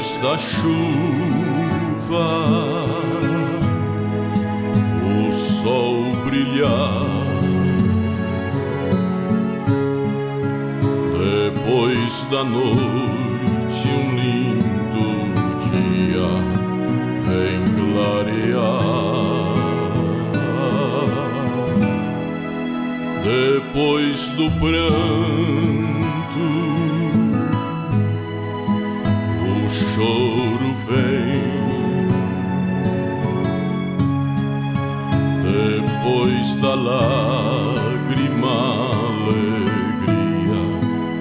Depois da chuva, o sol brilhar. Depois da noite, um lindo dia vem clarear. Depois do pranto, o choro vem. Depois da lágrima, alegria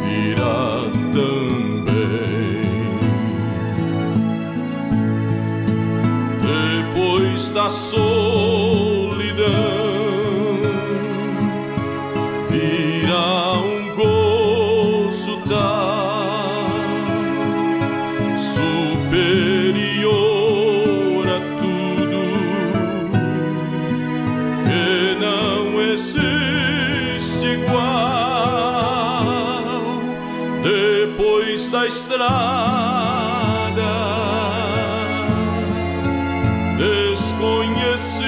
virá também. Depois da solidão, virá um gozo superior a tudo, que não existe igual. Depois da estrada desconhecida,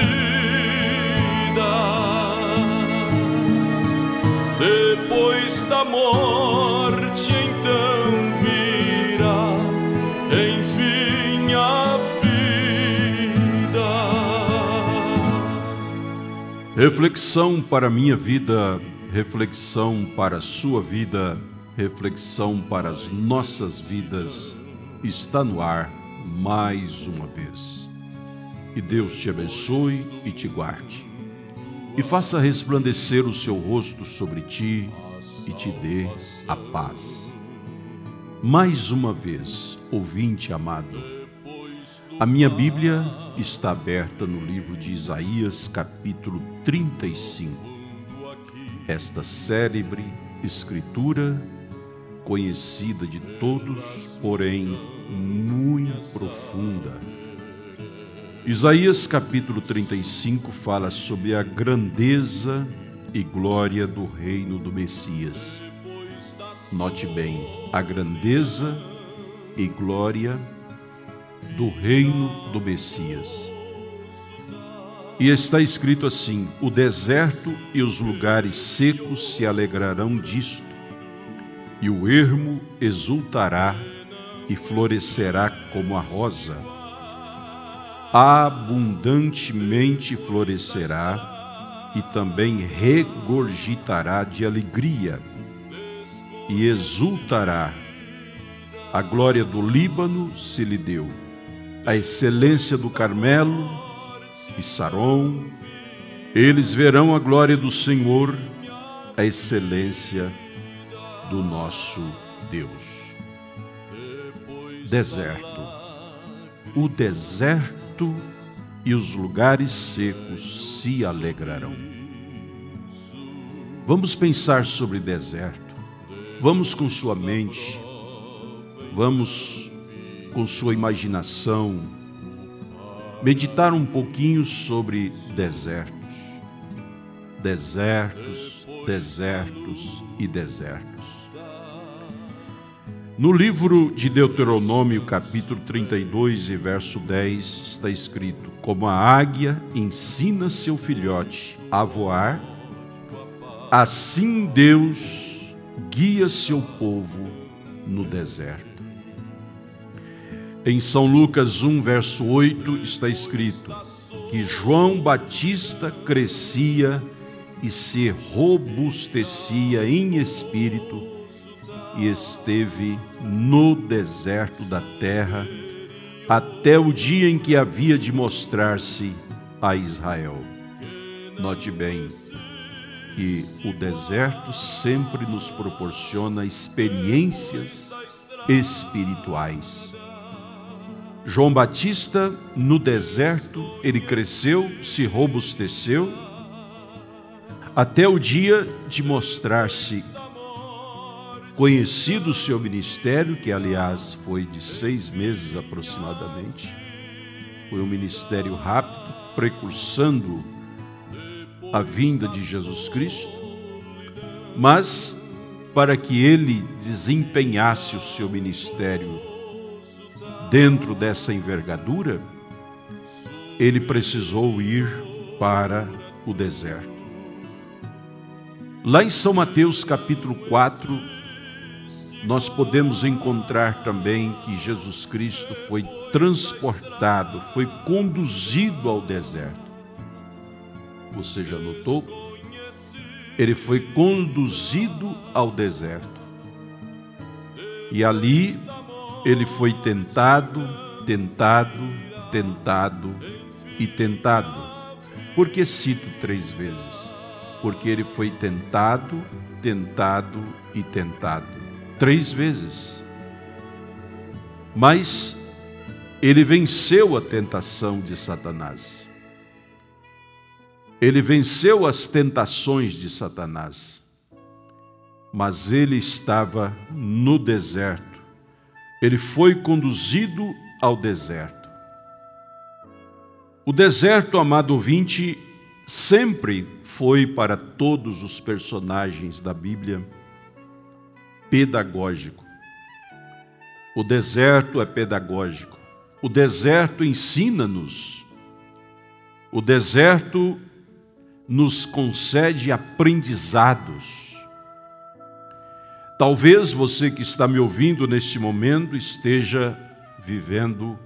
depois da morte, então virá, enfim, a vida. Reflexão para a minha vida, reflexão para a sua vida, reflexão para as nossas vidas, está no ar mais uma vez. Que Deus te abençoe e te guarde, e faça resplandecer o seu rosto sobre ti e te dê a paz. Mais uma vez, ouvinte amado, a minha Bíblia está aberta no livro de Isaías, capítulo 35. Esta célebre escritura, conhecida de todos, porém muito profunda. Isaías capítulo 35 fala sobre a grandeza e glória do reino do Messias. Note bem, a grandeza e glória do reino do Messias. E está escrito assim: o deserto e os lugares secos se alegrarão disto, e o ermo exultará e florescerá como a rosa. Abundantemente florescerá e também regurgitará de alegria e exultará. A glória do Líbano se lhe deu, a excelência do Carmelo e Saron. Eles verão a glória do Senhor, a excelência do nosso Deus. Deserto. O deserto e os lugares secos se alegrarão. Vamos pensar sobre deserto. Vamos com sua mente, vamos com sua imaginação meditar um pouquinho sobre desertos. Desertos, desertos e desertos. No livro de Deuteronômio, capítulo 32 e verso 10, está escrito: como a águia ensina seu filhote a voar, assim Deus guia seu povo no deserto. Em São Lucas 1, verso 8, está escrito que João Batista crescia e se robustecia em espírito, e esteve no deserto da terra até o dia em que havia de mostrar-se a Israel. Note bem que o deserto sempre nos proporciona experiências espirituais. João Batista, no deserto, ele cresceu, se robusteceu, até o dia de mostrar-se conhecido o seu ministério, que aliás foi de 6 meses aproximadamente. Foi um ministério rápido, precursando a vinda de Jesus Cristo, mas para que ele desempenhasse o seu ministério dentro dessa envergadura, ele precisou ir para o deserto. Lá em São Mateus capítulo 4, nós podemos encontrar também que Jesus Cristo foi transportado, foi conduzido ao deserto. Você já notou? Ele foi conduzido ao deserto. E ali ele foi tentado, tentado, tentado e tentado. Por que cito 3 vezes? Porque ele foi tentado, tentado e tentado. 3 vezes. Mas ele venceu a tentação de Satanás. Ele venceu as tentações de Satanás. Mas ele estava no deserto. Ele foi conduzido ao deserto. O deserto, amado ouvinte, sempre foi para todos os personagens da Bíblia pedagógico. O deserto é pedagógico. O deserto ensina-nos. O deserto nos concede aprendizados. Talvez você que está me ouvindo neste momento esteja vivendo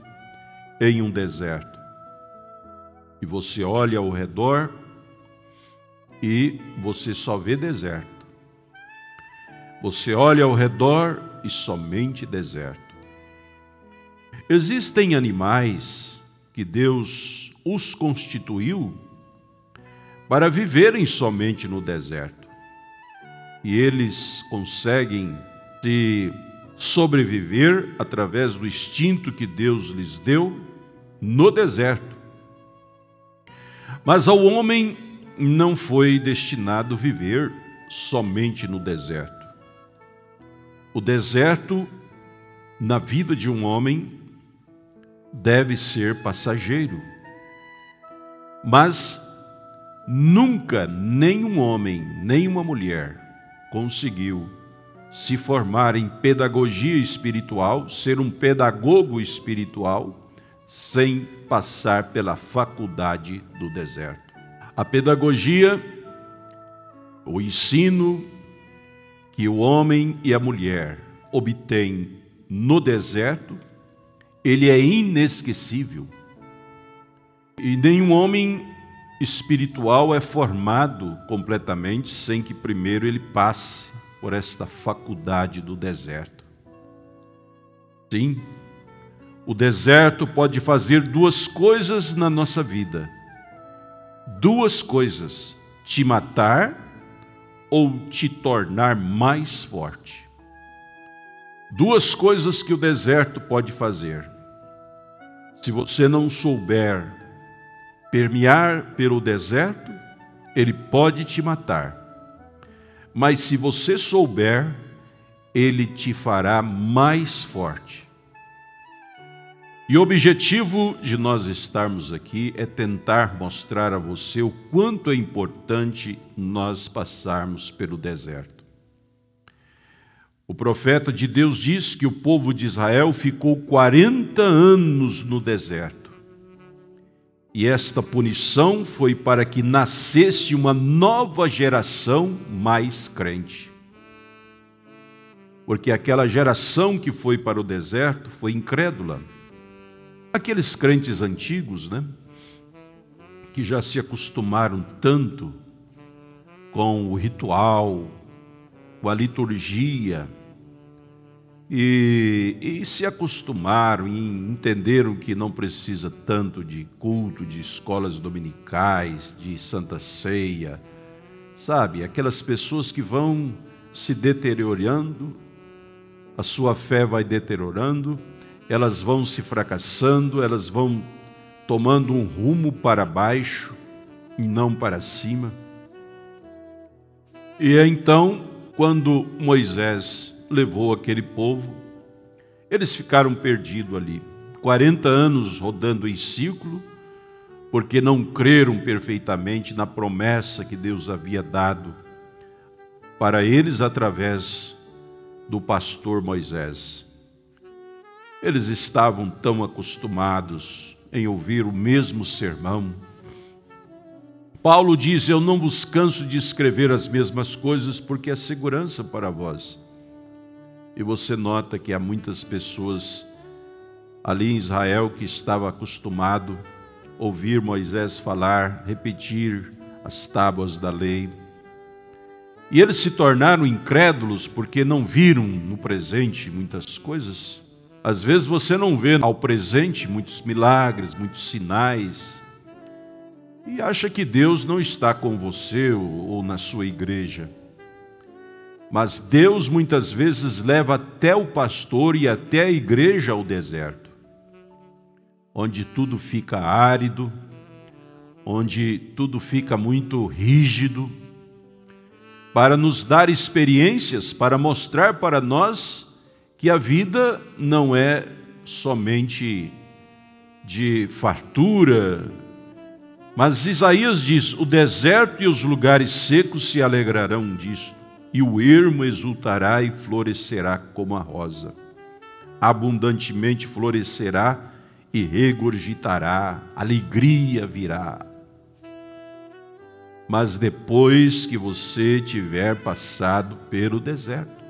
em um deserto. E você olha ao redor e você só vê deserto. Você olha ao redor e somente deserto. Existem animais que Deus os constituiu para viverem somente no deserto. E eles conseguem se sobreviver através do instinto que Deus lhes deu no deserto. Mas ao homem não foi destinado viver somente no deserto. O deserto, na vida de um homem, deve ser passageiro. Mas nunca nenhum homem, nenhuma mulher conseguiu se formar em pedagogia espiritual, ser um pedagogo espiritual, sem passar pela faculdade do deserto. A pedagogia, o ensino que o homem e a mulher obtêm no deserto, ele é inesquecível. E nenhum homem espiritual é formado completamente sem que primeiro ele passe por esta faculdade do deserto. Sim, o deserto pode fazer 2 coisas na nossa vida. 2 coisas: te matar ou te tornar mais forte. 2 coisas que o deserto pode fazer. Se você não souber permear pelo deserto, ele pode te matar. Mas se você souber, ele te fará mais forte. E o objetivo de nós estarmos aqui é tentar mostrar a você o quanto é importante nós passarmos pelo deserto. O profeta de Deus diz que o povo de Israel ficou 40 anos no deserto. E esta punição foi para que nascesse uma nova geração mais crente. Porque aquela geração que foi para o deserto foi incrédula. Aqueles crentes antigos, né? Que já se acostumaram tanto com o ritual, com a liturgia, e se acostumaram e entenderam que não precisa tanto de culto, de escolas dominicais, de Santa Ceia, sabe? Aquelas pessoas que vão se deteriorando, a sua fé vai deteriorando, elas vão se fracassando, elas vão tomando um rumo para baixo e não para cima. E então, quando Moisés levou aquele povo, eles ficaram perdidos ali, 40 anos rodando em círculo, porque não creram perfeitamente na promessa que Deus havia dado para eles através do pastor Moisés. Eles estavam tão acostumados em ouvir o mesmo sermão. Paulo diz: eu não vos canso de escrever as mesmas coisas, porque é segurança para vós. E você nota que há muitas pessoas ali em Israel que estavam acostumados a ouvir Moisés falar, repetir as tábuas da lei. E eles se tornaram incrédulos porque não viram no presente muitas coisas. Às vezes você não vê ao presente muitos milagres, muitos sinais, e acha que Deus não está com você ou na sua igreja. Mas Deus muitas vezes leva até o pastor e até a igreja ao deserto, onde tudo fica árido, onde tudo fica muito rígido, para nos dar experiências, para mostrar para nós que a vida não é somente de fartura. Mas Isaías diz: o deserto e os lugares secos se alegrarão disto, e o ermo exultará e florescerá como a rosa. Abundantemente florescerá e regurgitará, alegria virá. Mas depois que você tiver passado pelo deserto,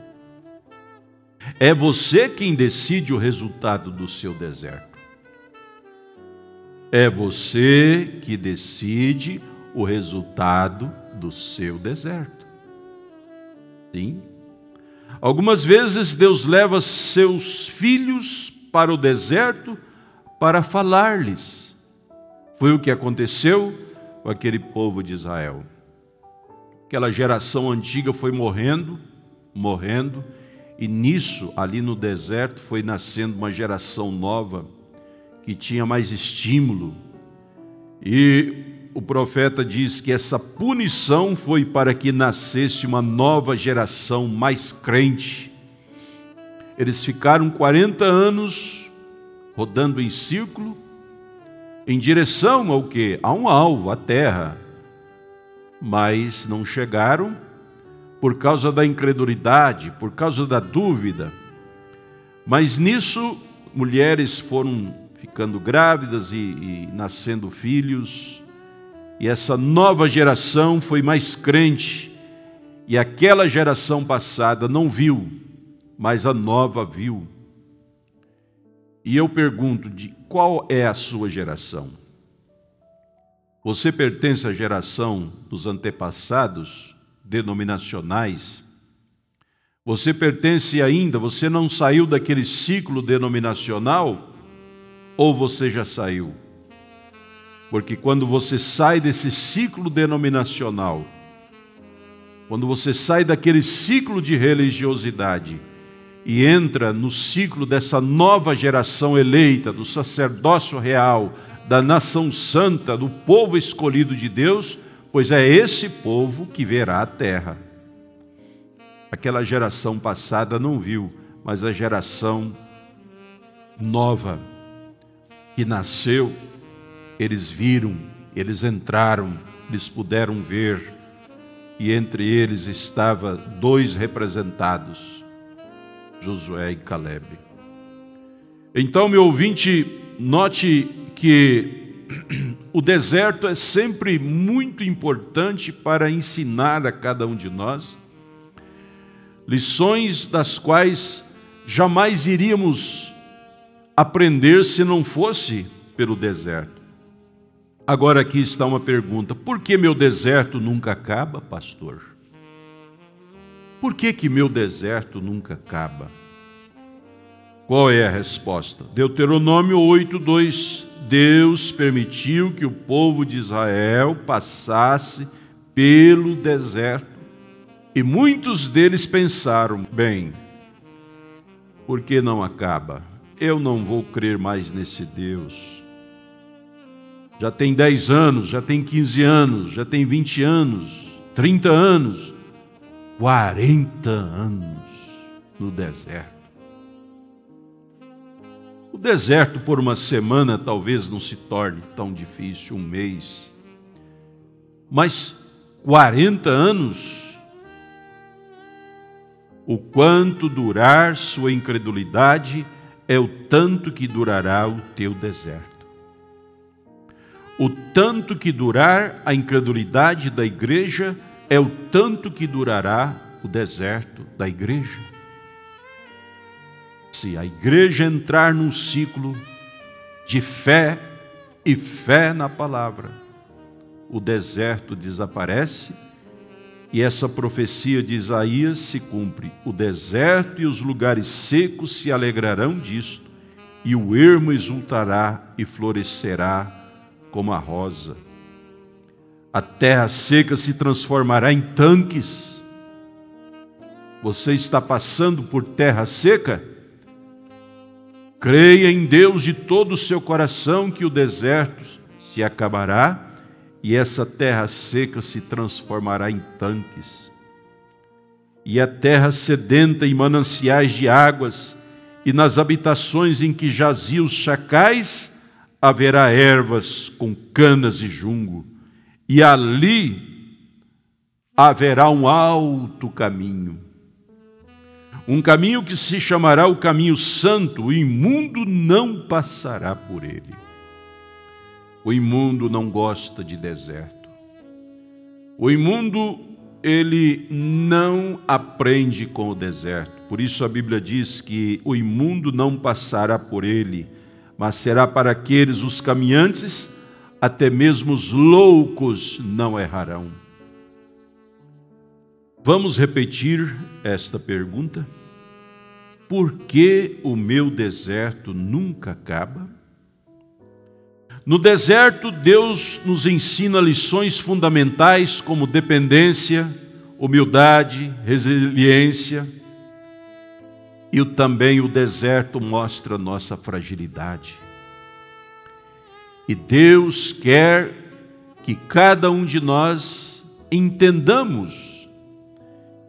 é você quem decide o resultado do seu deserto. É você que decide o resultado do seu deserto. Sim. Algumas vezes Deus leva seus filhos para o deserto para falar-lhes. Foi o que aconteceu com aquele povo de Israel. Aquela geração antiga foi morrendo, e nisso, ali no deserto, foi nascendo uma geração nova, que tinha mais estímulo. E o profeta diz que essa punição foi para que nascesse uma nova geração mais crente. Eles ficaram 40 anos rodando em círculo, em direção ao quê? A um alvo, a terra. Mas não chegaram por causa da incredulidade, por causa da dúvida. Mas nisso, mulheres foram ficando grávidas e nascendo filhos, e essa nova geração foi mais crente, e aquela geração passada não viu, mas a nova viu. E eu pergunto, de qual é a sua geração? Você pertence à geração dos antepassados denominacionais? Você pertence ainda, você não saiu daquele ciclo denominacional? Ou você já saiu? Porque quando você sai desse ciclo denominacional, quando você sai daquele ciclo de religiosidade e entra no ciclo dessa nova geração eleita, do sacerdócio real, da nação santa, do povo escolhido de Deus, pois é esse povo que verá a terra. Aquela geração passada não viu, mas a geração nova que nasceu, eles viram, eles entraram, eles puderam ver, e entre eles estava 2 representados, Josué e Caleb. Então, meu ouvinte, note que o deserto é sempre muito importante para ensinar a cada um de nós lições das quais jamais iríamos aprender se não fosse pelo deserto. Agora aqui está uma pergunta: por que meu deserto nunca acaba, pastor? Por que meu deserto nunca acaba? Qual é a resposta? Deuteronômio 8:2. Deus permitiu que o povo de Israel passasse pelo deserto. E muitos deles pensaram: bem, por que não acaba? Eu não vou crer mais nesse Deus. Já tem 10 anos, já tem 15 anos, já tem 20 anos, 30 anos, 40 anos no deserto. O deserto por uma semana talvez não se torne tão difícil, um mês. Mas 40 anos, o quanto durar sua incredulidade é o tanto que durará o teu deserto. O tanto que durar a incredulidade da igreja é o tanto que durará o deserto da igreja. Se a igreja entrar num ciclo de fé e fé na palavra, o deserto desaparece e essa profecia de Isaías se cumpre. O deserto e os lugares secos se alegrarão disto, e o ermo exultará e florescerá como a rosa. A terra seca se transformará em tanques. Você está passando por terra seca? Creia em Deus de todo o seu coração que o deserto se acabará e essa terra seca se transformará em tanques. E a terra sedenta em mananciais de águas, e nas habitações em que jaziam os chacais, haverá ervas com canas de junco, e ali haverá um alto caminho. Um caminho que se chamará o caminho santo, o imundo não passará por ele. O imundo não gosta de deserto. O imundo, ele não aprende com o deserto. Por isso a Bíblia diz que o imundo não passará por ele, mas será para aqueles os caminhantes, até mesmo os loucos não errarão. Vamos repetir esta pergunta? Por que o meu deserto nunca acaba? No deserto, Deus nos ensina lições fundamentais como dependência, humildade, resiliência. E também o deserto mostra nossa fragilidade. E Deus quer que cada um de nós entendamos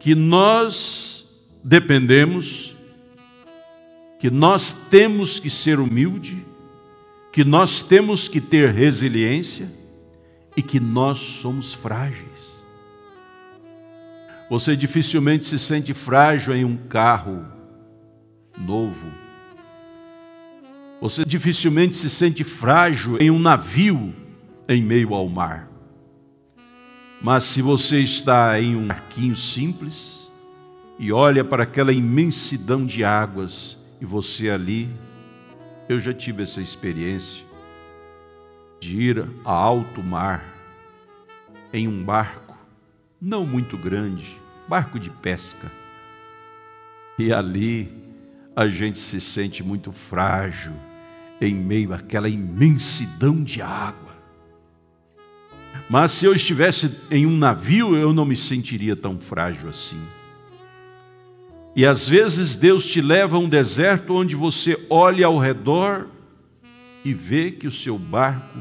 que nós dependemos, que nós temos que ser humildes, que nós temos que ter resiliência e que nós somos frágeis. Você dificilmente se sente frágil em um carro novo. Você dificilmente se sente frágil em um navio em meio ao mar. Mas se você está em um barquinho simples e olha para aquela imensidão de águas e você ali, eu já tive essa experiência de ir a alto mar em um barco, não muito grande, barco de pesca. E ali a gente se sente muito frágil em meio àquela imensidão de água. Mas se eu estivesse em um navio, eu não me sentiria tão frágil assim. E às vezes Deus te leva a um deserto onde você olha ao redor e vê que o seu barco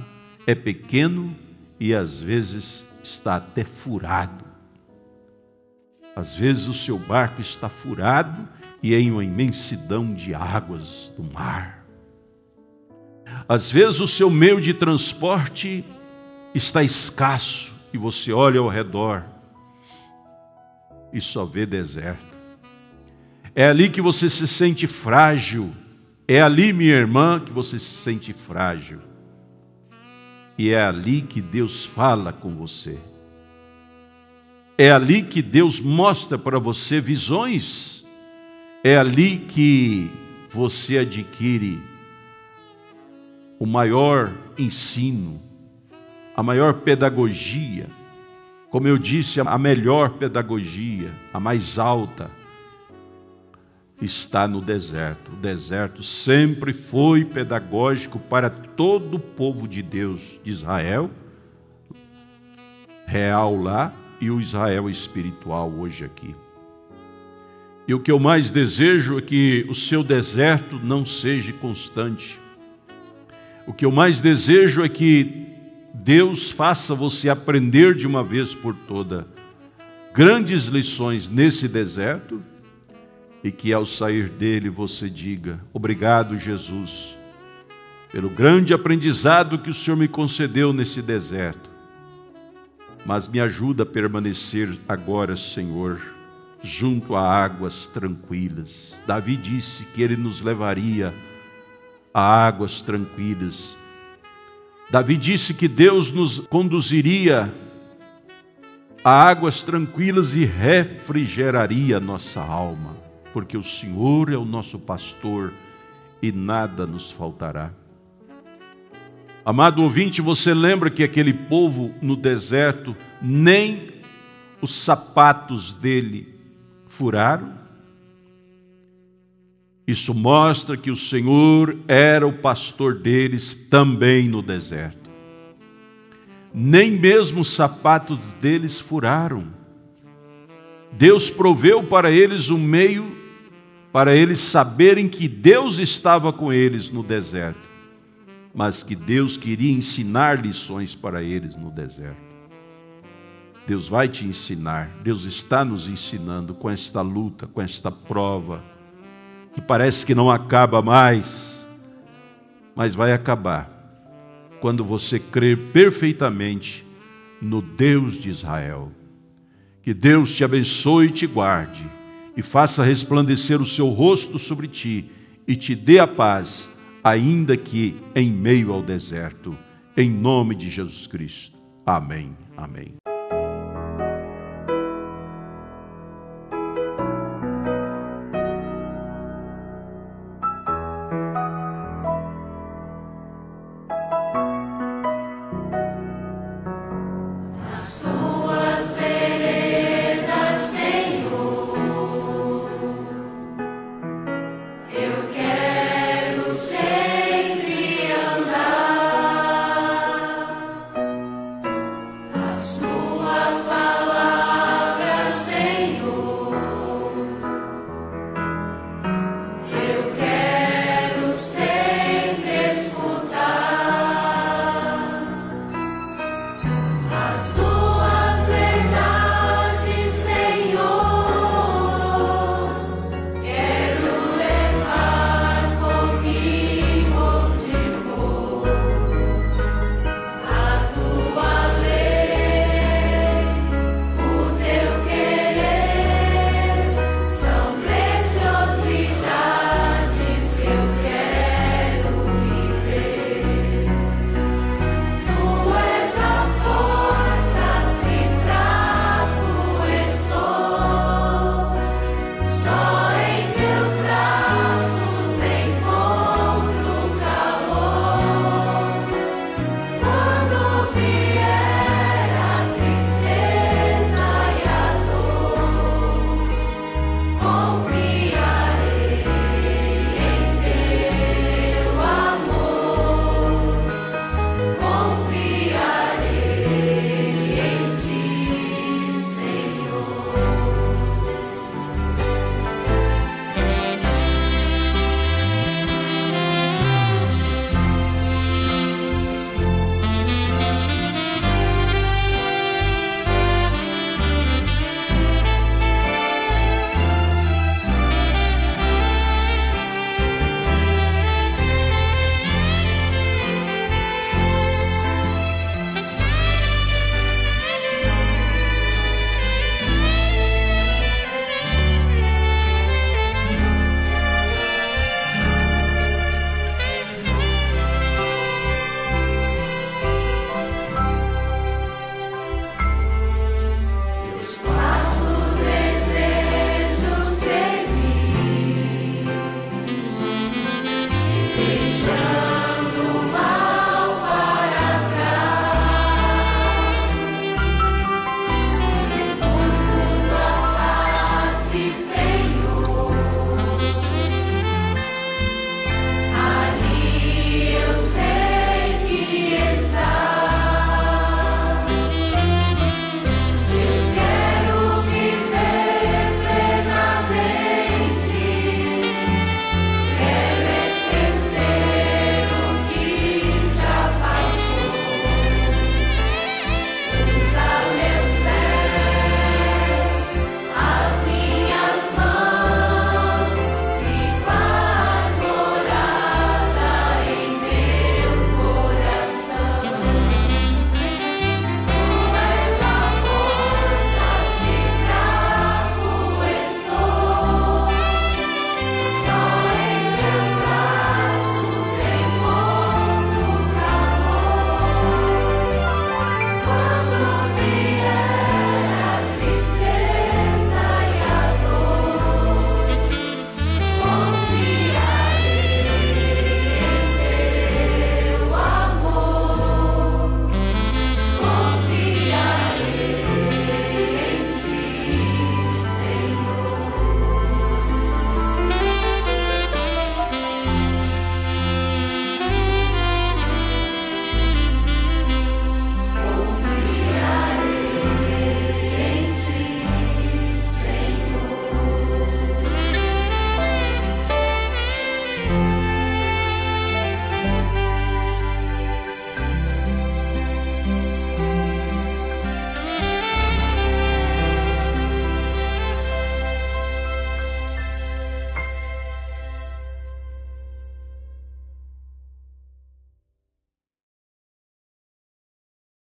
é pequeno e às vezes está até furado. Às vezes o seu barco está furado e em uma imensidão de águas do mar. Às vezes o seu meio de transporte está escasso e você olha ao redor e só vê deserto. É ali que você se sente frágil. É ali, minha irmã, que você se sente frágil. E é ali que Deus fala com você. É ali que Deus mostra para você visões. É ali que você adquire o maior ensino, a maior pedagogia. Como eu disse, a melhor pedagogia, a mais alta, está no deserto. O deserto sempre foi pedagógico para todo o povo de Deus, de Israel, real lá, e o Israel espiritual hoje aqui. E o que eu mais desejo é que o seu deserto não seja constante. O que eu mais desejo é que Deus faça você aprender de uma vez por toda grandes lições nesse deserto, e que ao sair dele você diga: obrigado, Jesus, pelo grande aprendizado que o Senhor me concedeu nesse deserto, mas me ajuda a permanecer agora, Senhor, junto a águas tranquilas. Davi disse que ele nos levaria a águas tranquilas. Davi disse que Deus nos conduziria a águas tranquilas e refrigeraria nossa alma, porque o Senhor é o nosso pastor e nada nos faltará. Amado ouvinte, você lembra que aquele povo no deserto, nem os sapatos dele furaram? Isso mostra que o Senhor era o pastor deles também no deserto. Nem mesmo os sapatos deles furaram. Deus proveu para eles um meio para eles saberem que Deus estava com eles no deserto, mas que Deus queria ensinar lições para eles no deserto. Deus vai te ensinar, Deus está nos ensinando com esta luta, com esta prova, que parece que não acaba mais, mas vai acabar quando você crer perfeitamente no Deus de Israel. Que Deus te abençoe e te guarde, e faça resplandecer o seu rosto sobre ti, e te dê a paz, ainda que em meio ao deserto, em nome de Jesus Cristo. Amém. Amém.